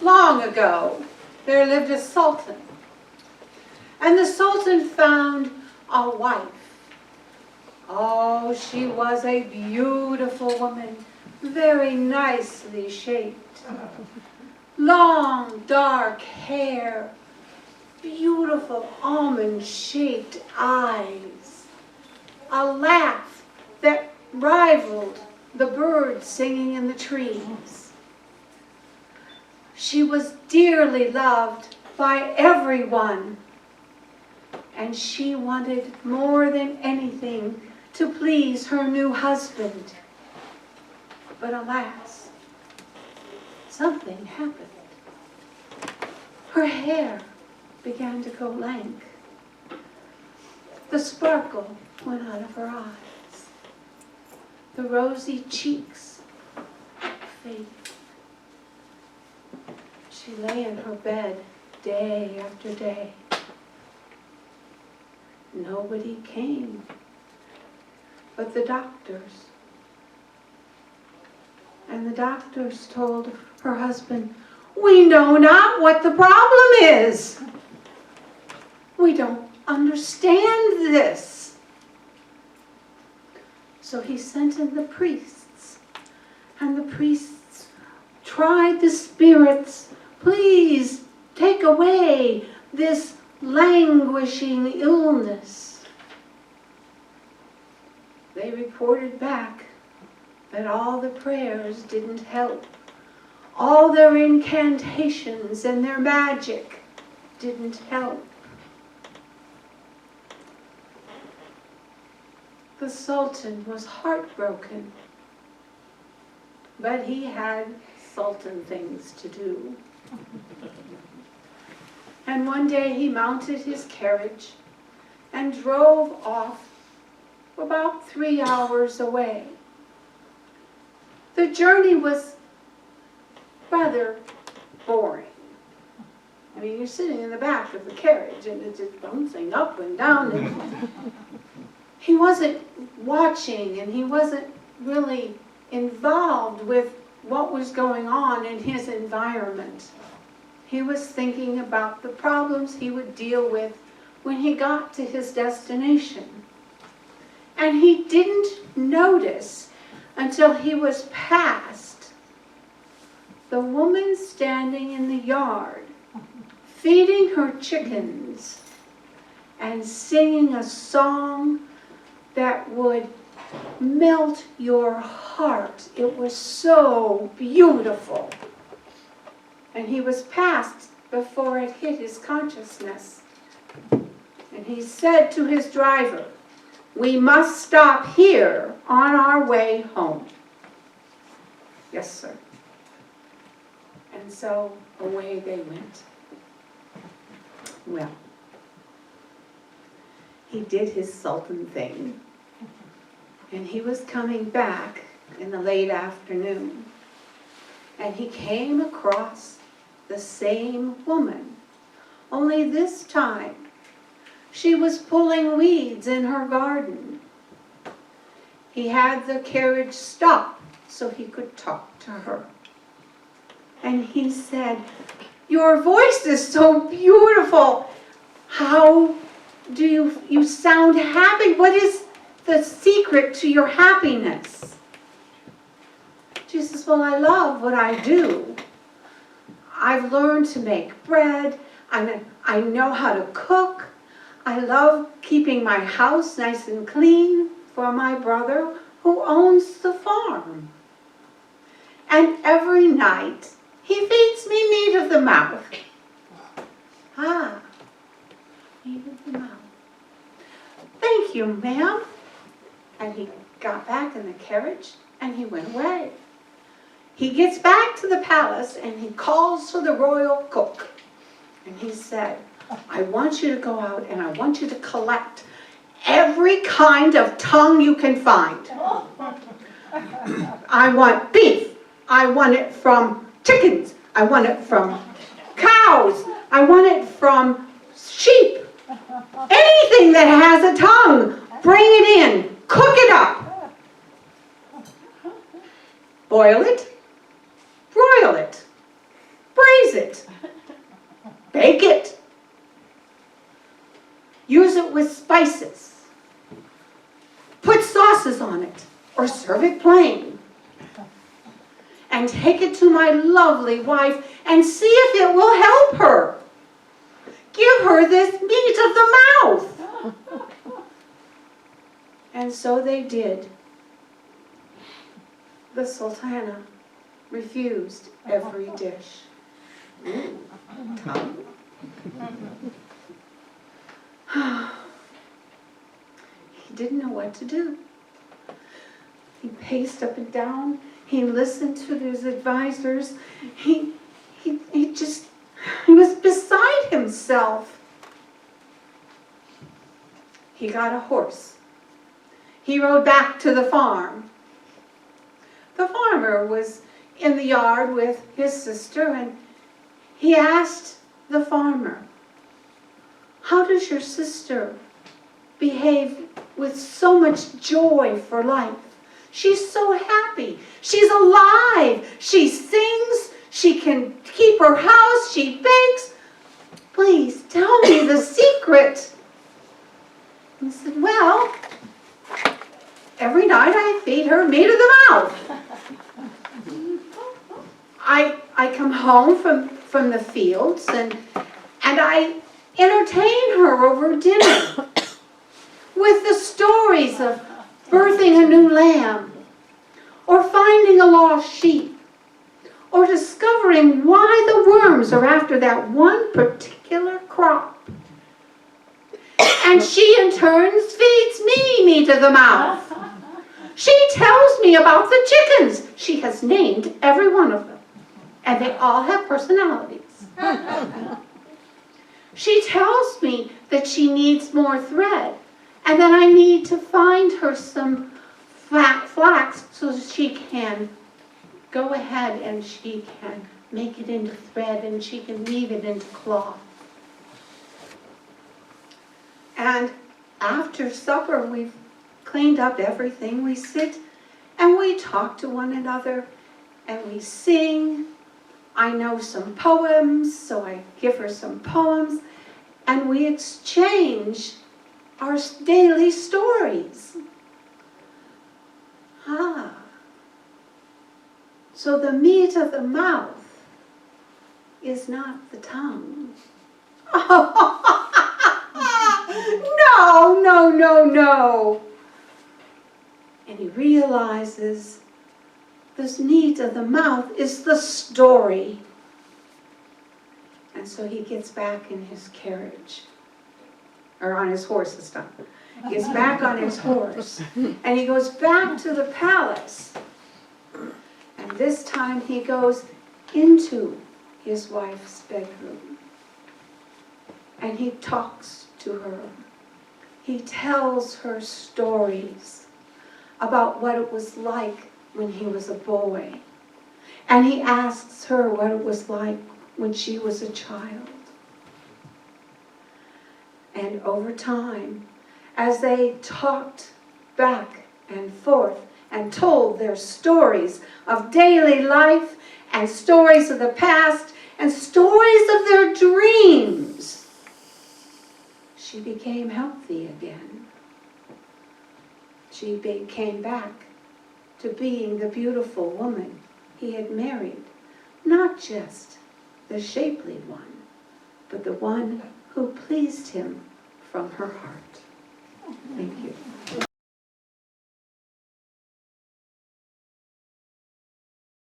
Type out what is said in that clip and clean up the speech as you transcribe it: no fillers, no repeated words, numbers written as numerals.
Long ago, there lived a sultan. And the sultan found a wife. Oh, she was a beautiful woman, very nicely shaped. Long, dark hair, beautiful almond-shaped eyes, a laugh that rivaled the birds singing in the trees. She was dearly loved by everyone, and she wanted more than anything to please her new husband. But alas, something happened. Her hair began to go lank. The sparkle went out of her eyes. The rosy cheeks faded. She lay in her bed day after day. Nobody came but the doctors. And the doctors told her husband, "We know not what the problem is. We don't understand this." So he sent in the priests, and the priests tried the spirits. Please take away this languishing illness. They reported back that all the prayers didn't help. All their incantations and their magic didn't help. The Sultan was heartbroken, but he had Sultan things to do. And one day he mounted his carriage and drove off about 3 hours away. The journey was rather boring. I mean, you're sitting in the back of the carriage and it's just bouncing up and down. And he wasn't watching and he wasn't really involved with what was going on in his environment. He was thinking about the problems he would deal with when he got to his destination. And he didn't notice until he was past the woman standing in the yard, feeding her chickens and singing a song that would melt your heart. It was so beautiful. And he was past before it hit his consciousness. And he said to his driver, "We must stop here on our way home." "Yes, sir." And so away they went. Well, he did his Sultan thing. And he was coming back in the late afternoon. And he came across the same woman, only this time she was pulling weeds in her garden. He had the carriage stop so he could talk to her. And he said, "Your voice is so beautiful. How do you sound happy? What is the secret to your happiness?" She says, "Well, I love what I do. I've learned to make bread. I know how to cook. I love keeping my house nice and clean for my brother who owns the farm. And every night he feeds me meat of the mouth." "Ah, meat of the mouth. Thank you, ma'am." And he got back in the carriage and he went away. He gets back to the palace and he calls to the royal cook. And he said, "I want you to go out and I want you to collect every kind of tongue you can find. I want beef. I want it from chickens. I want it from cows. I want it from sheep. Anything that has a tongue, bring it in. Cook it up. Boil it. Broil it. Braise it. it. Bake it. Use it with spices. Put sauces on it, or serve it plain. And take it to my lovely wife and see if it will help her. Give her this meat of the mouth. And so they did. The Sultana refused every dish. Tongue. He didn't know what to do. He paced up and down. He listened to his advisors. He was beside himself. He got a horse. He rode back to the farm. The farmer was in the yard with his sister, and he asked the farmer, "How does your sister behave with so much joy for life? She's so happy. She's alive. She sings. She can keep her house. She bakes. Please tell me the secret." He said, "Well, every night I feed her meat of the mouth. I come home from the fields and I entertain her over dinner with the stories of birthing a new lamb, or finding a lost sheep, or discovering why the worms are after that one particular crop. And she in turn feeds me meat of the mouth. She tells me about the chickens. She has named every one of them, and they all have personalities. She tells me that she needs more thread, and that I need to find her some flax so she can go ahead and she can make it into thread and she can weave it into cloth. And after supper, we've cleaned up everything. We sit and we talk to one another and we sing. I know some poems, so I give her some poems, and we exchange our daily stories. So the meat of the mouth is not the tongue. No, no, no, no. And he realizes this meat of the mouth is the story. And so he gets back in his carriage, or on his horse this time. He gets back on his horse, and he goes back to the palace. And this time he goes into his wife's bedroom. And he talks to her. He tells her stories about what it was like when he was a boy. And he asks her what it was like when she was a child. And over time, as they talked back and forth and told their stories of daily life and stories of the past and stories of their dreams, she became healthy again. She came back to being the beautiful woman he had married, not just the shapely one, but the one who pleased him from her heart.